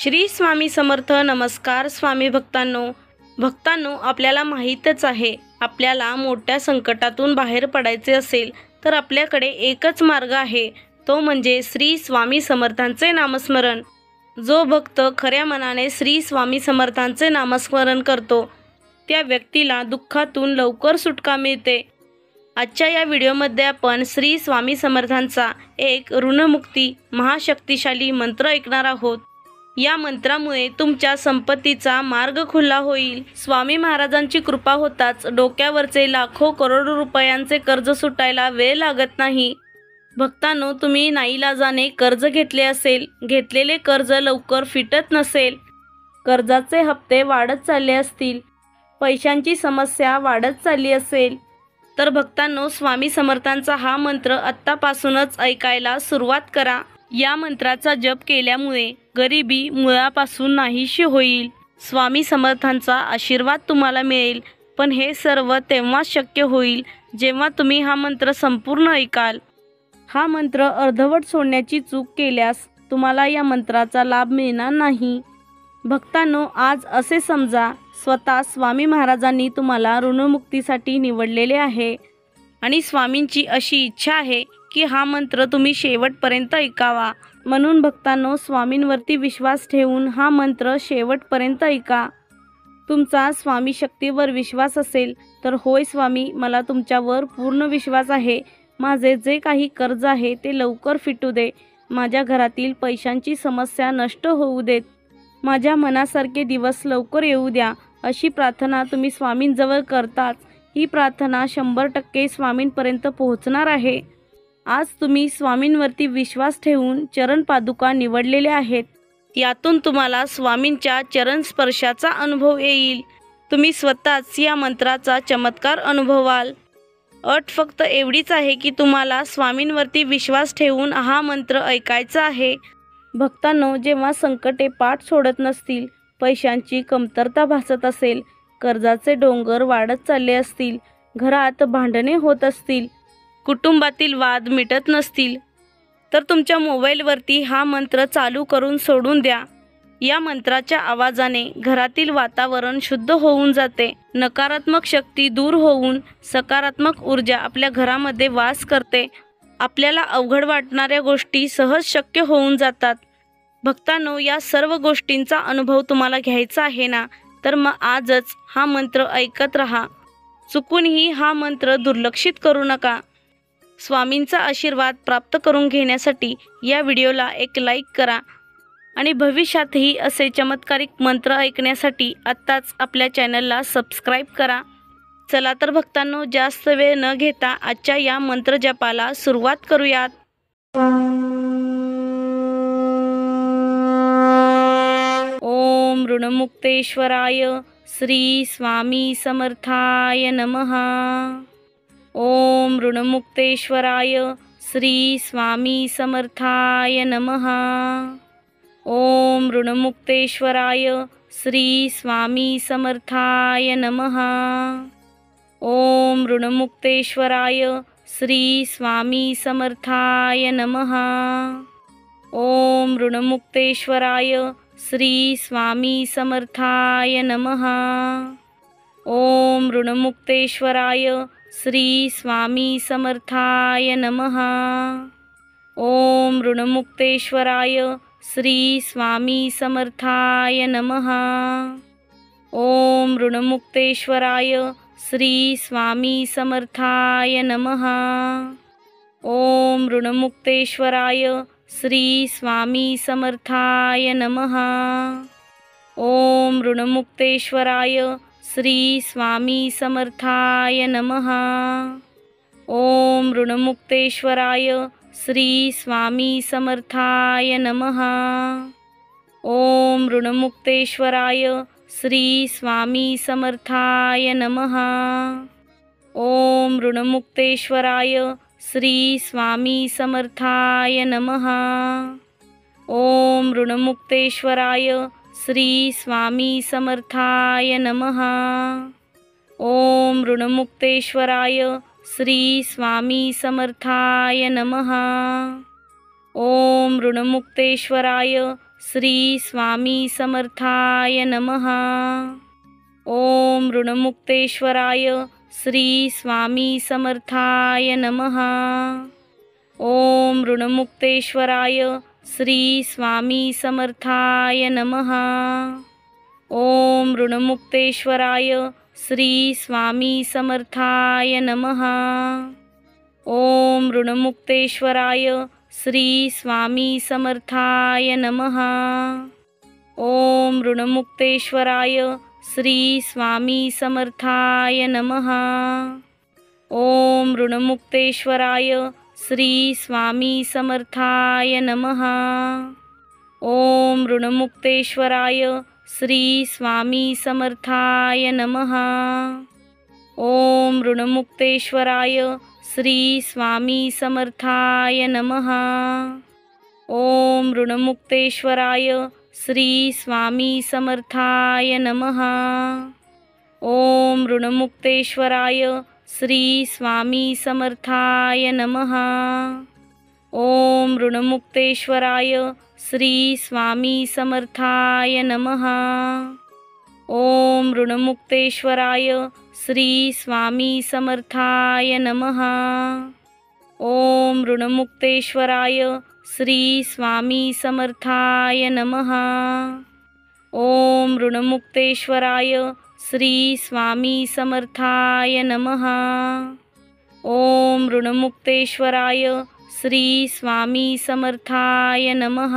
श्री स्वामी समर्थ. नमस्कार स्वामी भक्तांनो, आपल्याला माहीतच आहे, आपल्याला मोठ्या संकटातून बाहेर पडायचे असेल तर आपल्याकडे एकच मार्ग आहे, तो म्हणजे श्री स्वामी समर्थांचे नामस्मरण. जो भक्त खऱ्या मनाने श्री स्वामी समर्थांचे नामस्मरण करतो त्या व्यक्तीला दुःखातून लवकर सुटका मिळते. आजच्या या व्हिडिओमध्ये आपण श्री स्वामी समर्थांचा एक ऋणमुक्ती महाशक्तिशाली मंत्र ऐकणार आहोत. या मंत्रामुळे तुमच्या संपत्तीचा मार्ग खुला होईल. स्वामी महाराजांची कृपा होताच डोक्यावरचे लाखो करोडो रुपयांचे कर्ज सुटायला वेळ लागत नाही. भक्तांनो, तुम्ही नाईलाजाने कर्ज घेतले असेल, घेतलेले कर्ज लवकर फिटत नसेल, कर्जाचे हप्ते वाढत चालले असतील, पैशांची समस्या वाढत चालली असेल, तर भक्तांनो, स्वामी समर्थांचा हा मंत्र आत्तापासूनच ऐकायला सुरुवात करा. या मंत्राचा जप केल्यामुळे गरिबी मुळापासून नाहीशी होईल. स्वामी समर्थांचा आशीर्वाद तुम्हाला मिळेल. पण हे सर्व तेव्हाच शक्य होईल जेव्हा तुम्ही हा मंत्र संपूर्ण ऐकाल. हा मंत्र अर्धवट सोडण्याची चूक केल्यास तुम्हाला या मंत्राचा लाभ मिळणार नाही. भक्तांनो, आज असे समजा, स्वतः स्वामी महाराजांनी तुम्हाला ऋणमुक्तीसाठी निवडलेले आहे आणि स्वामींची अशी इच्छा आहे की हा मंत्र तुम्ही शेवटपर्यंत ऐकावा. म्हणून भक्तांनो, स्वामींवरती विश्वास ठेवून हा मंत्र शेवटपर्यंत ऐका. तुमचा स्वामी शक्तीवर विश्वास असेल तर, होय स्वामी, मला तुमच्यावर पूर्ण विश्वास आहे. माझे जे काही कर्ज आहे ते लवकर फिटू दे. माझ्या घरातील पैशांची समस्या नष्ट होऊ देत. माझ्या मनासारखे दिवस लवकर येऊ द्या. अशी प्रार्थना तुम्ही स्वामींजवळ करताच ही प्रार्थना 100% स्वामींपर्यंत पोहोचणार आहे. आज तुम्ही स्वामींवरती विश्वास ठेवून चरण पादुका निवडलेल्या आहेत. यातून तुम्हाला स्वामींच्या चरण स्पर्शाचा अनुभव येईल. तुम्ही स्वतःच या मंत्राचा चमत्कार अनुभवाल. अट फक्त एवढीच आहे की तुम्हाला स्वामींवरती विश्वास ठेवून हा मंत्र ऐकायचा आहे. भक्तांनो, जेव्हा संकटे पाठ सोडत नसतील, पैशांची कमतरता भासत असेल, कर्जाचे डोंगर वाढत चालले असतील, घरात भांडणे होत असतील, कुटुंबातील वाद मिटत नसतील, तर तुमच्या मोबाईलवरती हा मंत्र चालू करून सोडून द्या. या मंत्राच्या आवाजाने घरातील वातावरण शुद्ध होऊन जाते. नकारात्मक शक्ती दूर होऊन सकारात्मक ऊर्जा आपल्या घरामध्ये वास करते. आपल्याला अवघड वाटणाऱ्या गोष्टी सहज शक्य होऊन जातात. भक्तांनो, या सर्व गोष्टींचा अनुभव तुम्हाला घ्यायचा आहे ना, तर मग आजच हा मंत्र ऐकत रहा. चुकूनही हा मंत्र दुर्लक्षित करू नका. स्वामींचा आशीर्वाद प्राप्त करून घेण्यासाठी या व्हिडिओला एक लाईक करा आणि भविष्यातही असे चमत्कारिक मंत्र ऐकण्यासाठी आत्ताच आपल्या चॅनलला सबस्क्राईब करा. चला तर भक्तांनो, जास्त वेळ न घेता आजच्या या मंत्र जपाला सुरुवात करूयात. ओम ऋणमुक्तेश्वराय श्री स्वामी समर्थाय नमः. ओम ऋणमुक्तेश्वराय श्री स्वामी समर्थाय नमः. ओम ऋणमुक्तेश्वराय श्री स्वामी समर्थाय नमः. ओम ऋणमुक्तेश्वराय श्री स्वामी समर्थाय नमः. ओम ऋणमुक्तेश्वराय श्री स्वामी समर्थाय नमः. ओम ऋणमुक्तेश्वराय श्री स्वामी समर्थाय नमः. ओम ऋणमुक्तेश्वराय श्री स्वामी समर्थाय नमः. ओम ऋणमुक्तेश्वराय श्री स्वामी समर्थाय नमः. ओम ऋणमुक्तेश्वराय श्री स्वामी समर्थाय नमः. ओम ऋणमुक्तेश्वराय श्री स्वामी समर्थाय नमः. ओम ऋणमुक्तेश्वराय श्री स्वामी समर्थाय नमः. ओम ऋणमुक्तेश्वराय श्री स्वामी समर्थाय नमः. ओम ऋणमुक्तेश्वराय श्री स्वामी समर्थाय नमः. ओम ऋणमुक्तेश्वराय श्री स्वामी समर्थाय नमः. ओम ऋणमुक्तेश्वराय श्री स्वामी समर्थाय नमः. ओम ऋणमुक्तेश्वराय श्री स्वामी समर्थाय नमः। ओम ऋणमुक्तेश्वराय श्री स्वामी समर्थाय नमः। ओम ऋणमुक्तेश्वराय श्री स्वामी समर्थाय नमः। ओम ऋणमुक्तेश्वराय श्री स्वामी समर्थाय नमः। ओम ऋणमुक्तेश्वराय श्री स्वामी समर्थाय नमः। ओम ऋणमुक्तेश्वराय श्री स्वामी समर्थाय नमः। ओम ऋणमुक्तेश्वराय श्री स्वामी समर्थाय नमः। ओम ऋणमुक्तेश्वराय श्री स्वामी समर्थाय नमः। ओम ऋणमुक्तेश्वराय श्री स्वामी समर्थाय नमः। ओम ऋणमुक्तेश्वराय श्री स्वामी समर्थाय नमः। ओम ऋणमुक्तेश्वराय श्री स्वामी समर्थाय नमः। ओम ऋणमुक्तेश्वराय श्री स्वामी समर्थाय नमः। ओम ऋणमुक्तेश्वराय श्री स्वामी समर्थाय नमः। ओम ऋणमुक्तेश्वराय श्री स्वामी समर्थाय नमः। ओम ऋणमुक्तेश्वराय श्री स्वामी समर्थाय नमः। ओम ऋणमुक्तेश्वराय श्री स्वामी समर्थाय नमः।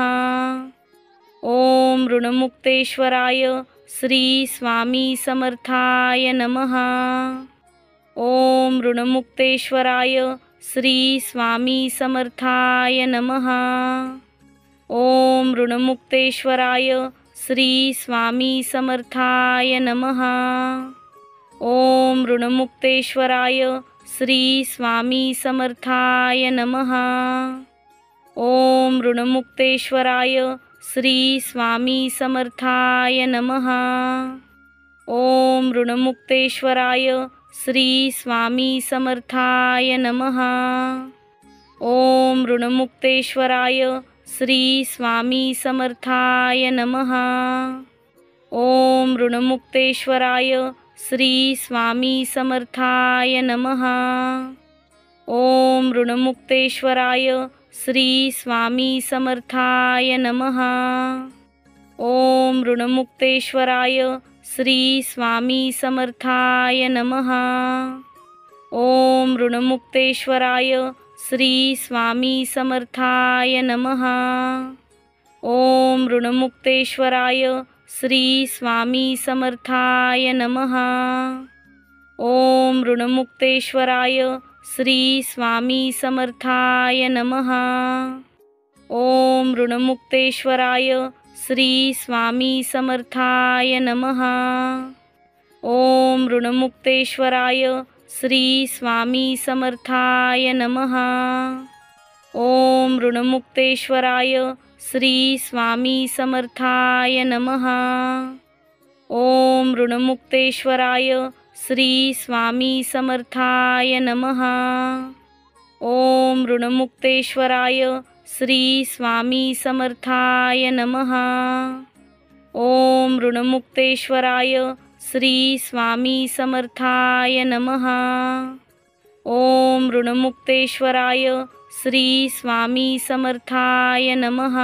ओम ऋणमुक्तेश्वराय श्री स्वामी समर्थाय नमः। ओम ऋणमुक्तेश्वराय श्री स्वामी समर्थाय नमः। ओम ऋणमुक्तेश्वराय श्री स्वामी समर्थाय नमः। ओम ऋणमुक्तेश्वराय श्री स्वामी समर्थाय नमः। ओम ऋणमुक्तेश्वराय श्री स्वामी समर्थाय नमः। ओम ऋणमुक्तेश्वराय श्री स्वामी समर्थाय नमः। ओम ऋणमुक्तेश्वराय श्री स्वामी समर्थाय नमः। ओम ऋणमुक्तेश्वराय श्री स्वामी समर्थाय नमः। ओम ऋणमुक्तेश्वराय श्री स्वामी समर्थाय नमः। ओम ऋणमुक्तेश्वराय श्री स्वामी समर्थाय नमः। ओम ऋणमुक्तेश्वराय श्री स्वामी समर्थाय नमः। ओम ऋणमुक्तेश्वराय श्री स्वामी समर्थाय नमः। ओम ऋणमुक्तेश्वराय श्री स्वामी समर्थाय नमः। ओम ऋणमुक्तेश्वराय श्री स्वामी समर्थाय नमः। ओम ऋणमुक्तेश्वराय श्री स्वामी समर्थाय नमः। ओम ऋणमुक्तेश्वराय श्री स्वामी समर्थाय नमः। ओम ऋणमुक्तेश्वराय श्री स्वामी समर्थाय नमः। ओम ऋणमुक्तेश्वराय श्री स्वामी समर्थाय नमः। ओम ऋणमुक्तेश्वराय श्री स्वामी समर्थाय नमः। ओम ऋणमुक्तेश्वराय श्री स्वामी समर्थाय नमः।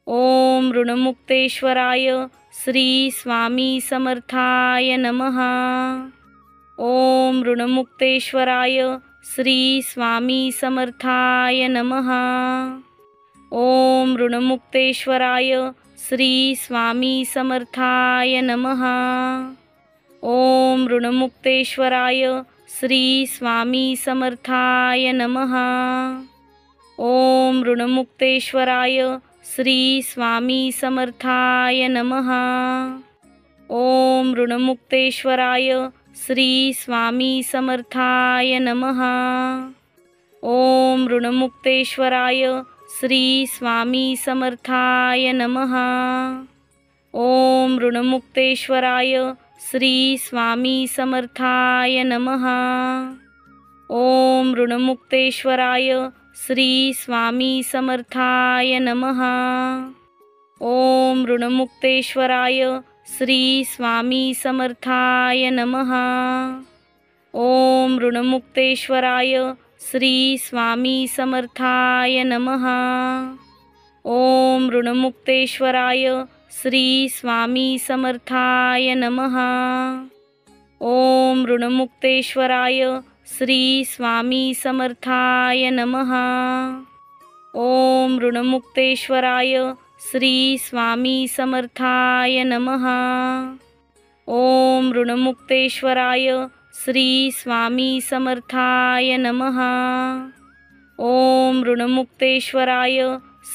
ओम ऋणमुक्तेश्वराय श्री स्वामी समर्थाय नमः। ओम ऋणमुक्तेश्वराय श्री स्वामी समर्थाय नमः। ओम ऋणमुक्तेश्वराय श्री स्वामी समर्थाय नमः। ओम ऋणमुक्तेश्वराय श्री स्वामी समर्थाय नमः। ओम ऋणमुक्तेश्वराय श्री स्वामी समर्थाय नमः। ओम ऋणमुक्तेश्वराय श्री स्वामी समर्थाय नमः। ओम ऋणमुक्तेश्वराय श्री स्वामी समर्थाय नमः। ओम ऋणमुक्तेश्वराय श्री स्वामी समर्थाय नमः। ओम ऋणमुक्तेश्वराय श्री स्वामी समर्थाय नमः। ओम ऋणमुक्तेश्वराय श्री स्वामी समर्थाय नमः। ओम ऋणमुक्तेश्वराय श्री स्वामी समर्थाय नमः। ओम ऋणमुक्तेश्वराय श्री स्वामी समर्थाय नमः। ओम ऋणमुक्तेश्वराय श्री स्वामी समर्थाय नमः। ओम ऋणमुक्तेश्वराय श्री स्वामी समर्थाय नमः। ओम ऋणमुक्तेश्वराय श्री स्वामी समर्थाय नमः। ओम ऋणमुक्तेश्वराय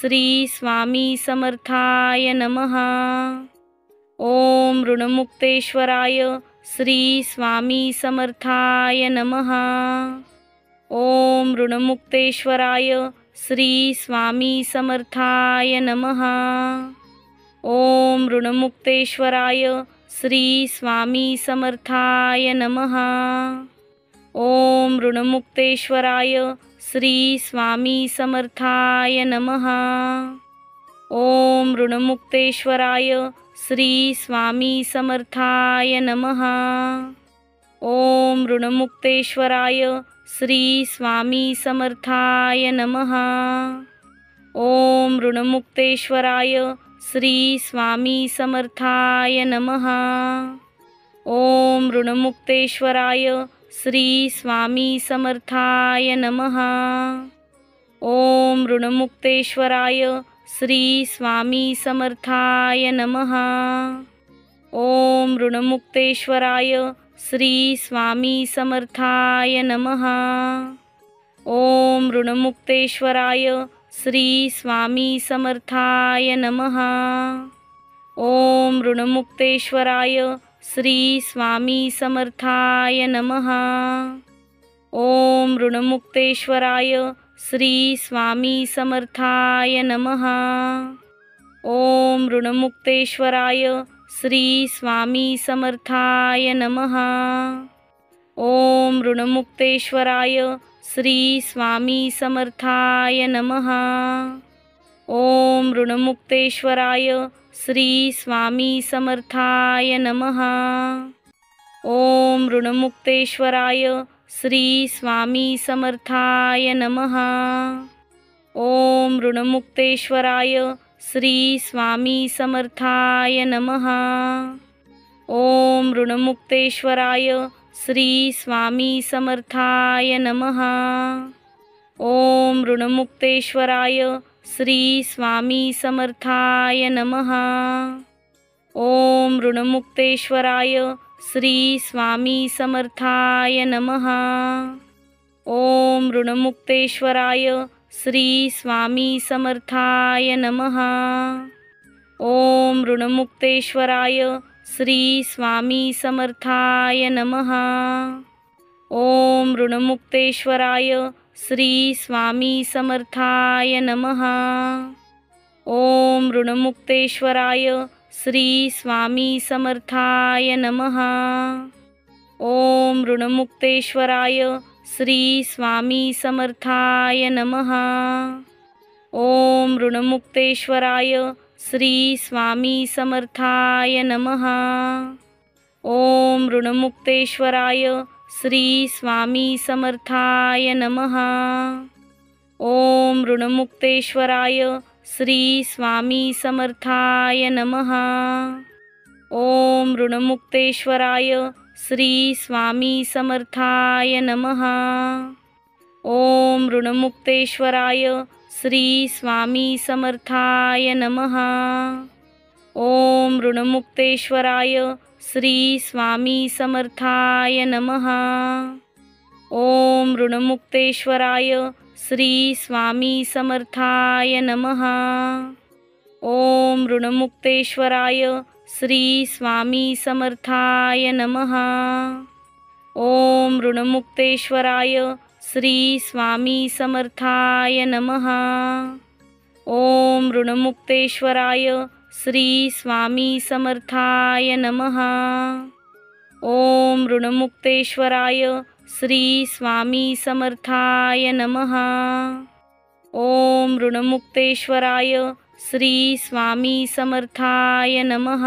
श्री स्वामी समर्थाय नमः। ओम ऋणमुक्तेश्वराय श्री स्वामी समर्थाय नमः। ओम ऋणमुक्तेश्वराय श्री स्वामी समर्थाय नमः। ओम ऋणमुक्तेश्वराय श्री स्वामी समर्थाय नमः। ओम ऋणमुक्तेश्वराय श्री स्वामी समर्थाय नमः। ओम ऋणमुक्तेश्वराय श्री स्वामी समर्थाय नमः। ओम ऋणमुक्तेश्वराय श्री स्वामी समर्थाय नमः। ओम ऋणमुक्तेश्वराय श्री स्वामी समर्थाय नमः। ओम ऋणमुक्तेश्वराय श्री स्वामी समर्थाय नमः। ओम ऋणमुक्तेश्वराय श्री स्वामी समर्थाय नमः। ओम ऋणमुक्तेश्वराय श्री स्वामी समर्थाय नमः। ओम ऋणमुक्तेश्वराय श्री स्वामी समर्थाय नमः। ओम ऋणमुक्तेश्वराय श्री स्वामी समर्थाय नमः। ओम ऋणमुक्तेश्वराय श्री स्वामी समर्थाय नमः। ओम ऋणमुक्तेश्वराय श्री स्वामी समर्थाय नमः। ओम ऋणमुक्तेश्वराय श्री स्वामी समर्थाय नमः। ओम ऋणमुक्तेश्वराय श्री स्वामी समर्थाय नमः। ओम ऋणमुक्तेश्वराय श्री स्वामी समर्थाय नमः। ओम ऋणमुक्तेश्वराय श्री स्वामी समर्थाय नमः। ओम ऋणमुक्तेश्वराय श्री स्वामी समर्थाय नमः। ओम ऋणमुक्तेश्वराय श्री स्वामी समर्थाय नमः। ओम ऋणमुक्तेश्वराय श्री स्वामी समर्थाय नमः। ओम ऋणमुक्तेश्वराय श्री स्वामी समर्थाय नमः। ओम ऋणमुक्तेश्वराय श्री स्वामी समर्थाय नमः। ओम ऋणमुक्तेश्वराय श्री स्वामी समर्थाय नमः। ओम ऋणमुक्तेश्वराय श्री स्वामी समर्थाय नमः। ओम ऋणमुक्तेश्वराय श्री स्वामी समर्थाय नमः। ओम ऋणमुक्तेश्वराय श्री स्वामी समर्थाय नमः। ओम ऋणमुक्तेश्वराय श्री स्वामी समर्थाय नमः। ओम ऋणमुक्तेश्वराय श्री स्वामी समर्थाय नमः। ओम ऋणमुक्तेश्वराय श्री स्वामी समर्थाय नमः। ओम ऋणमुक्तेश्वराय श्री स्वामी समर्थाय नमः। ओम ऋणमुक्तेश्वराय श्री स्वामी समर्थाय नमः। ओम ऋणमुक्तेश्वराय श्री स्वामी समर्थाय नमः। ओम ऋणमुक्तेश्वराय श्री स्वामी समर्थाय नमः। ओम ऋणमुक्तेश्वराय श्री स्वामी समर्थाय नमः। ओम ऋणमुक्तेश्वराय श्री स्वामी समर्थाय नमः। ओम ऋणमुक्तेश्वराय श्री स्वामी समर्थाय नमः। ओम ऋणमुक्तेश्वराय श्री स्वामी समर्थाय नमः।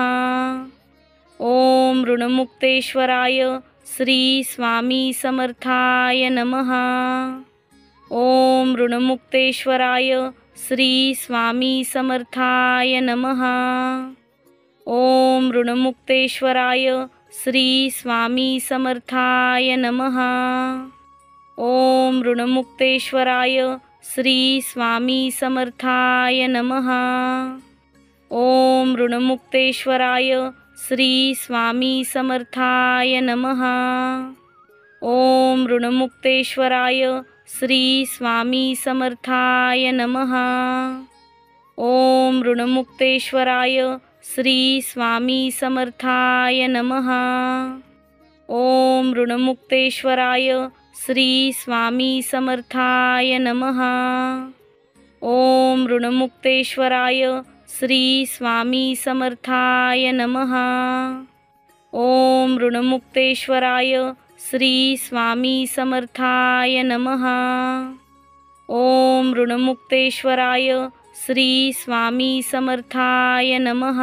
ओम ऋणमुक्तेश्वराय श्री स्वामी समर्थाय नमः। ओम ऋणमुक्तेश्वराय श्री स्वामी समर्थाय नमः। ओम ऋणमुक्तेश्वराय श्री स्वामी समर्थाय नमः। ओम ऋणमुक्तेश्वराय श्री स्वामी समर्थाय नमः। ओम ऋणमुक्तेश्वराय श्री स्वामी समर्थाय नमः। ओम ऋणमुक्तेश्वराय श्री स्वामी समर्थाय नमः। ओम ऋणमुक्तेश्वराय श्री स्वामी समर्थाय नमः। ओम ऋणमुक्तेश्वराय श्री स्वामी समर्थाय नमः। ओम ऋणमुक्तेश्वराय श्री स्वामी समर्थाय नमः। ओम ऋणमुक्तेश्वराय श्री स्वामी समर्थाय नमः। ओम ऋणमुक्तेश्वराय श्री स्वामी समर्थाय नमः।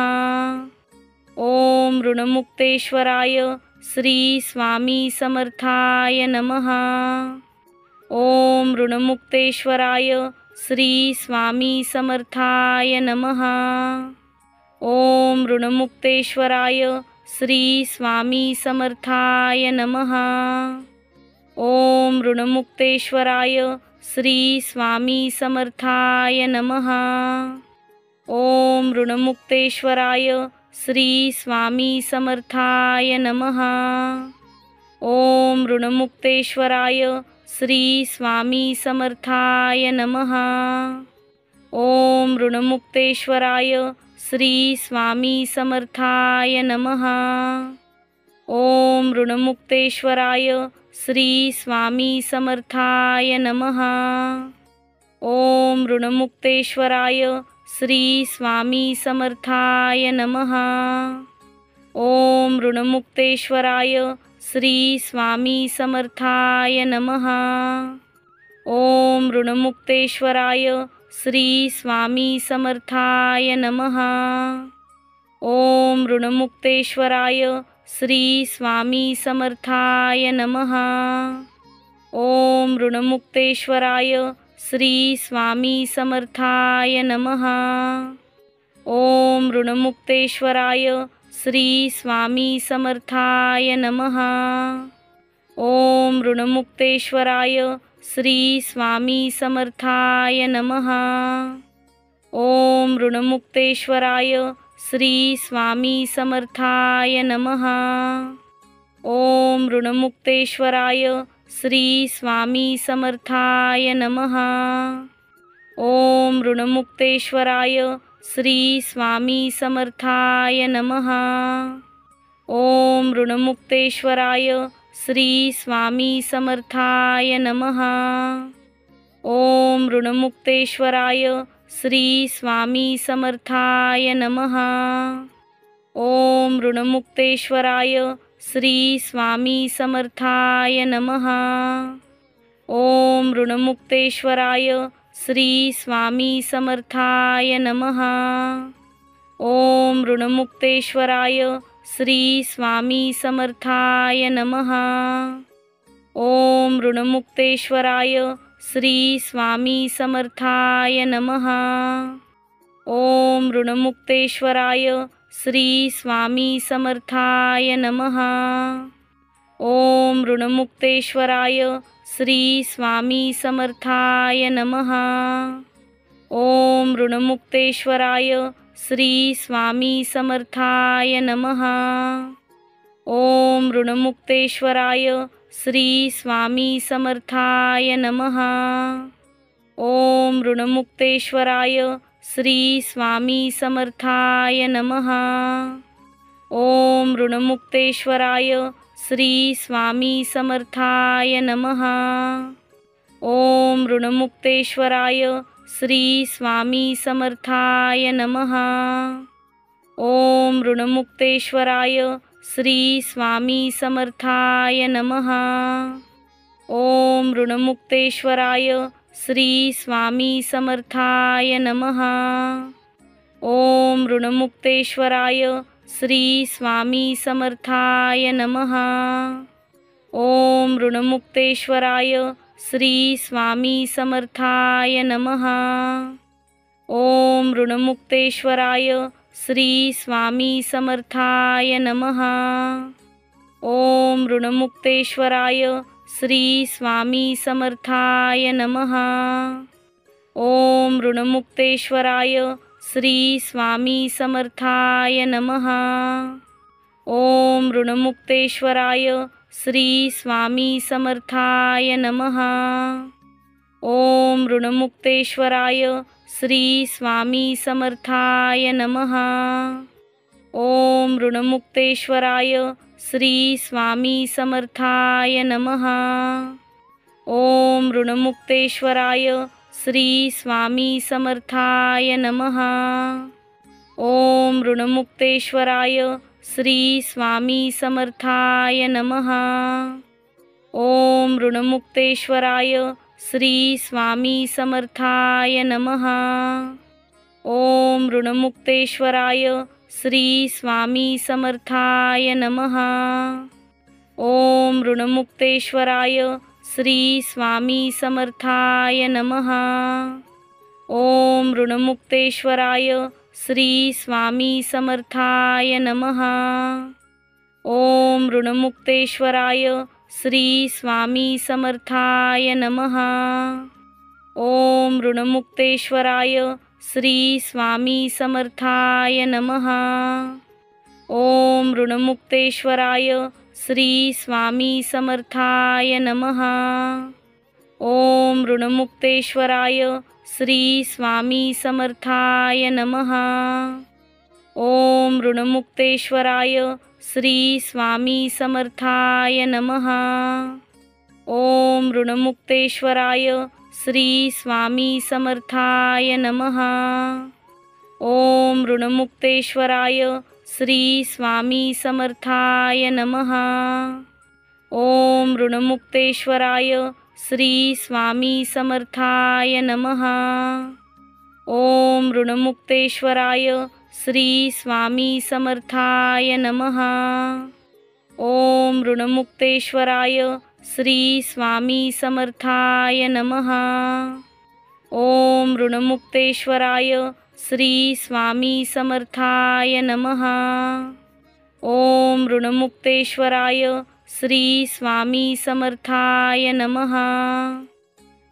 ओम ऋणमुक्तेश्वराय श्री स्वामी समर्थाय नमः। ओम ऋणमुक्तेश्वराय श्री स्वामी समर्थाय नमः। ओम ऋणमुक्तेश्वराय श्री स्वामी समर्थाय नमः। ओम ऋणमुक्तेश्वराय श्री स्वामी समर्थाय नमः। ओम ऋणमुक्तेश्वराय श्री स्वामी समर्थाय नमः। ओम ऋणमुक्तेश्वराय श्री स्वामी समर्थाय नमः। ओम ऋणमुक्तेश्वराय श्री स्वामी समर्थाय नमः। ओम ऋणमुक्तेश्वराय श्री स्वामी समर्थाय नमः। ओम ऋणमुक्तेश्वराय श्री स्वामी समर्थाय नमः। ओम ऋणमुक्तेश्वराय श्री स्वामी समर्थाय नमः। ओम ऋणमुक्तेश्वराय श्री स्वामी समर्थाय नमः। ओम ऋणमुक्तेश्वराय श्री स्वामी समर्थाय नमः। ओम ऋणमुक्तेश्वराय श्री स्वामी समर्थाय नमः। ओम ऋणमुक्तेश्वराय श्री स्वामी समर्थाय नमः। ओम ऋणमुक्तेश्वराय श्री स्वामी समर्थाय नमः। ओम ऋणमुक्तेश्वराय श्री स्वामी समर्थाय नमः। ओम ऋणमुक्तेश्वराय श्री स्वामी समर्थाय नमः। ओम ऋणमुक्तेश्वराय श्री स्वामी समर्थाय नमः। ओम ऋणमुक्तेश्वराय श्री स्वामी समर्थाय नमः। ओम ऋणमुक्तेश्वराय श्री स्वामी समर्थाय नमः। ओम ऋणमुक्तेश्वराय श्री स्वामी समर्थाय नमः। ओम ऋणमुक्तेश्वराय श्री स्वामी समर्थाय नमः। ओम ऋणमुक्तेश्वराय श्री स्वामी समर्थाय नमः। ओम ऋणमुक्तेश्वराय श्री स्वामी समर्थाय नमः। ओम ऋणमुक्तेश्वराय श्री स्वामी समर्थाय नमः। ओम ऋणमुक्तेश्वराय श्री स्वामी समर्थाय नमः। ओम ऋणमुक्तेश्वराय श्री स्वामी समर्थाय नमः। ओम ऋणमुक्तेश्वराय श्री स्वामी समर्थाय नमः। ओम ऋणमुक्तेश्वराय श्री स्वामी समर्थाय नमः। ओम ऋणमुक्तेश्वराय श्री स्वामी समर्थाय नमः। ओम ऋणमुक्तेश्वराय श्री स्वामी समर्थाय नमः। ओम ऋणमुक्तेश्वराय श्री स्वामी समर्थाय नमः। ओम ऋणमुक्तेश्वराय श्री स्वामी समर्थाय नमः। ओम ऋणमुक्तेश्वराय श्री स्वामी समर्थाय नमः। ओम ऋणमुक्तेश्वराय श्री स्वामी समर्थाय नमः। ओम ऋणमुक्तेश्वराय श्री स्वामी समर्थाय नमः। ओम ऋणमुक्तेश्वराय श्री स्वामी समर्थाय नमः। ओम ऋणमुक्तेश्वराय श्री स्वामी समर्थाय नमः। ओम ऋणमुक्तेश्वराय श्री स्वामी समर्थाय नमः। ओम ऋणमुक्तेश्वराय श्री स्वामी समर्थाय नमः। ओम ऋणमुक्तेश्वराय श्री स्वामी समर्थाय नमः। ओम ऋणमुक्तेश्वराय श्री स्वामी समर्थाय नमः। ओम ऋणमुक्तेश्वराय श्री स्वामी समर्थाय नमः। ओम ऋणमुक्तेश्वराय श्री स्वामी समर्थाय नमः। ओम ऋणमुक्तेश्वराय श्री स्वामी समर्थाय नमः। ओम ऋणमुक्तेश्वराय श्री स्वामी समर्थाय नमः। ओम ऋणमुक्तेश्वराय श्री स्वामी समर्थाय नमः। ओम ऋणमुक्तेश्वराय श्री स्वामी समर्थाय नमः। ओम ऋणमुक्तेश्वराय श्री स्वामी समर्थाय नमः। ओम ऋणमुक्तेश्वराय श्री स्वामी समर्थाय नमः। ओम ऋणमुक्तेश्वराय श्री स्वामी समर्थाय नमः। ओम ऋणमुक्तेश्वराय श्री स्वामी समर्थाय नमः। ओम ऋणमुक्तेश्वराय श्री स्वामी समर्थाय नमः। ओम ऋणमुक्तेश्वराय श्री स्वामी समर्थाय नमः। ओम ऋणमुक्तेश्वराय श्री स्वामी समर्थाय नमः। ओम ऋणमुक्तेश्वराय श्री स्वामी समर्थाय नमः। ओम ऋणमुक्तेश्वराय श्री स्वामी समर्थाय नमः। ओम ऋणमुक्तेश्वराय श्री स्वामी समर्थाय नमः। ओम ऋणमुक्तेश्वराय श्री स्वामी समर्थाय नमः।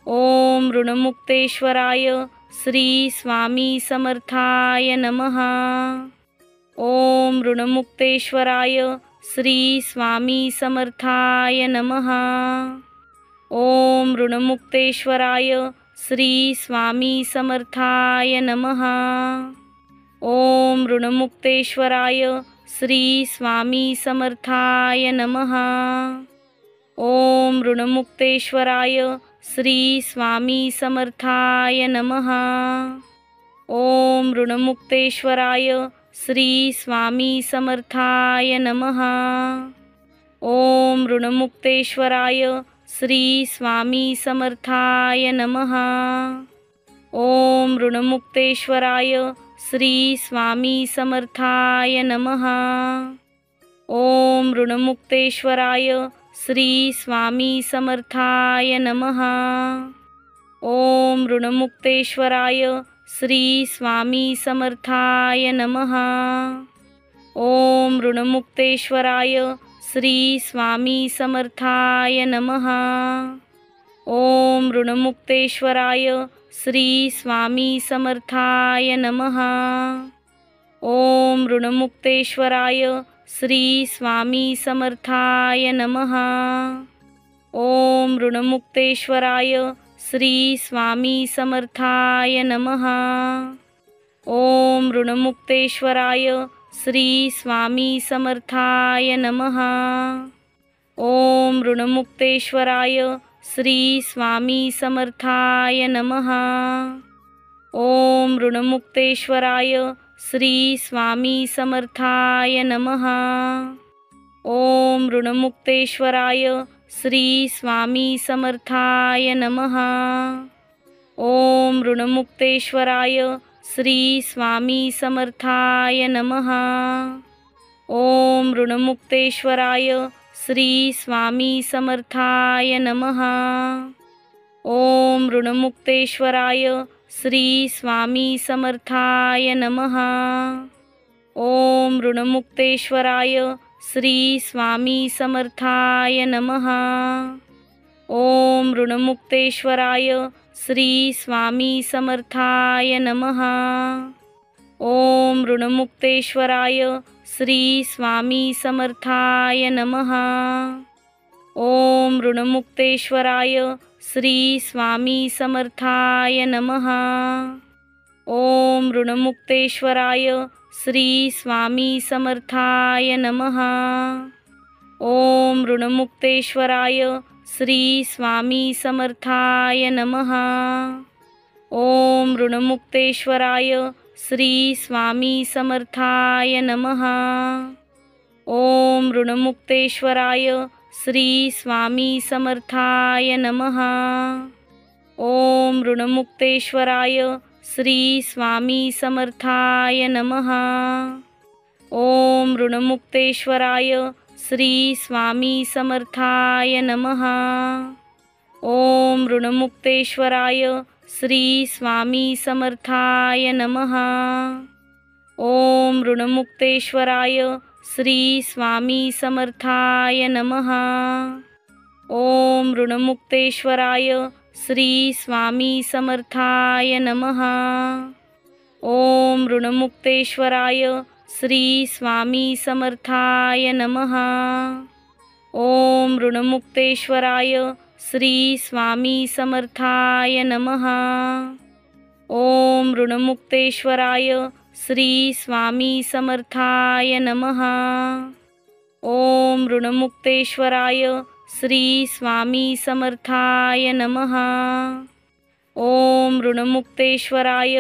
ओम ऋणमुक्तेश्वराय श्री स्वामी समर्थाय नमः। ओम ऋणमुक्तेश्वराय श्री स्वामी समर्थाय नमः। ओम ऋणमुक्तेश्वराय श्री स्वामी समर्थाय नमः। ओम ऋणमुक्तेश्वराय श्री स्वामी समर्थाय नमः। ओम ऋणमुक्तेश्वराय श्री स्वामी समर्थाय नमः। ओम ऋणमुक्तेश्वराय श्री स्वामी समर्थाय नमः। ओम ऋणमुक्तेश्वराय श्री स्वामी समर्थाय नमः। ओम ऋणमुक्तेश्वराय श्री स्वामी समर्थाय नमः। ओम ऋणमुक्तेश्वराय श्री स्वामी समर्थाय नमः। ओम ऋणमुक्तेश्वराय श्री स्वामी समर्थाय नमः। ओम ऋणमुक्तेश्वराय श्री स्वामी समर्थाय नमः। ओम ऋणमुक्तेश्वराय श्री स्वामी समर्थाय नमः। ओम ऋणमुक्तेश्वराय श्री स्वामी समर्थाय नमः। ओम ऋणमुक्तेश्वराय श्री स्वामी समर्थाय नमः। ओम ऋणमुक्तेश्वराय श्री स्वामी समर्थाय नमः। ओम ऋणमुक्तेश्वराय श्री स्वामी समर्थाय नमः। ओम ऋणमुक्तेश्वराय श्री स्वामी समर्थाय नमः। ओम ऋणमुक्तेश्वराय श्री स्वामी समर्थाय नमः। ओम ऋणमुक्तेश्वराय श्री स्वामी समर्थाय नमः। ओम ऋणमुक्तेश्वराय श्री स्वामी समर्थाय नमः। ओम ऋणमुक्तेश्वराय श्री स्वामी समर्थाय नमः। ओम ऋणमुक्तेश्वराय श्री स्वामी समर्थाय नमः। ओम ऋणमुक्तेश्वराय श्री स्वामी समर्थाय नमः। ओम ऋणमुक्तेश्वराय श्री स्वामी समर्थाय नमः। ओम ऋणमुक्तेश्वराय श्री स्वामी समर्थाय नमः। ओम ऋणमुक्तेश्वराय श्री स्वामी समर्थाय नमः। ओम ऋणमुक्तेश्वराय श्री स्वामी समर्थाय नमः। ओम ऋणमुक्तेश्वराय श्री स्वामी समर्थाय नमः। ओम ऋणमुक्तेश्वराय श्री स्वामी समर्थाय नमः। ओम ऋणमुक्तेश्वराय श्री स्वामी समर्थाय नमः। ओम ऋणमुक्तेश्वराय श्री स्वामी समर्थाय नमः। ओम ऋणमुक्तेश्वराय श्री स्वामी समर्थाय नमः। ओम ऋणमुक्तेश्वराय श्री स्वामी समर्थाय नमः। ओम ऋणमुक्तेश्वराय श्री स्वामी समर्थाय नमः। ओम ऋणमुक्तेश्वराय श्री स्वामी समर्थाय नमः। ओम ऋणमुक्तेश्वराय श्री स्वामी समर्थाय नमः। ओम ऋणमुक्तेश्वराय श्री स्वामी समर्थाय नमः। ओम ऋणमुक्तेश्वराय श्री स्वामी समर्थाय नमः। ओम ऋणमुक्तेश्वराय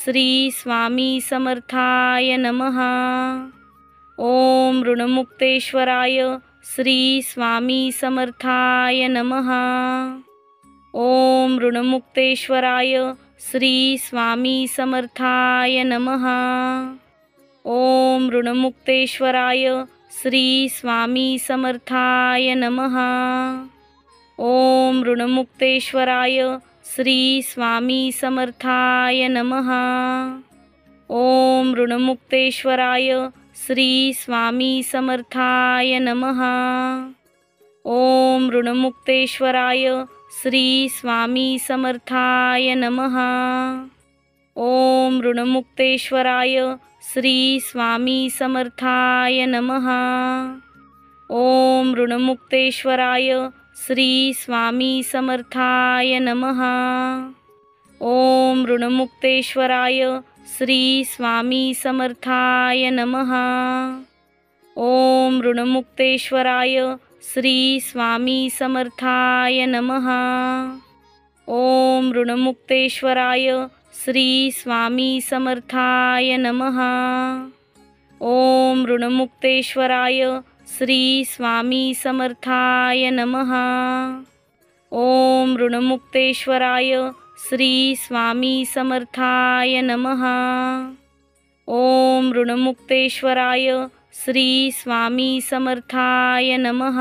श्री स्वामी समर्थाय नमः। ओम ऋणमुक्तेश्वराय श्री स्वामी समर्थाय नमः। ओम ऋणमुक्तेश्वराय श्री स्वामी समर्थाय नमः। ओम ऋणमुक्तेश्वराय श्री स्वामी समर्थाय नमः। ओम ऋणमुक्तेश्वराय श्री स्वामी समर्थाय नमः। ओम ऋणमुक्तेश्वराय श्री स्वामी समर्थाय नमः। ओम ऋणमुक्तेश्वराय श्री स्वामी समर्थाय नमः। ओम ऋणमुक्तेश्वराय श्री स्वामी समर्थाय नमः। ओम ऋणमुक्तेश्वराय श्री स्वामी समर्थाय नमः। ओम ऋणमुक्तेश्वराय श्री स्वामी समर्थाय नमः। ओम ऋणमुक्तेश्वराय श्री स्वामी समर्थाय नमः। ओम ऋणमुक्तेश्वराय श्री स्वामी समर्थाय नमः। ओम ऋणमुक्तेश्वराय श्री स्वामी समर्थाय नमः। ओम ऋणमुक्तेश्वराय श्री स्वामी समर्थाय नमः। ओम ऋणमुक्तेश्वराय श्री स्वामी समर्थाय नमः।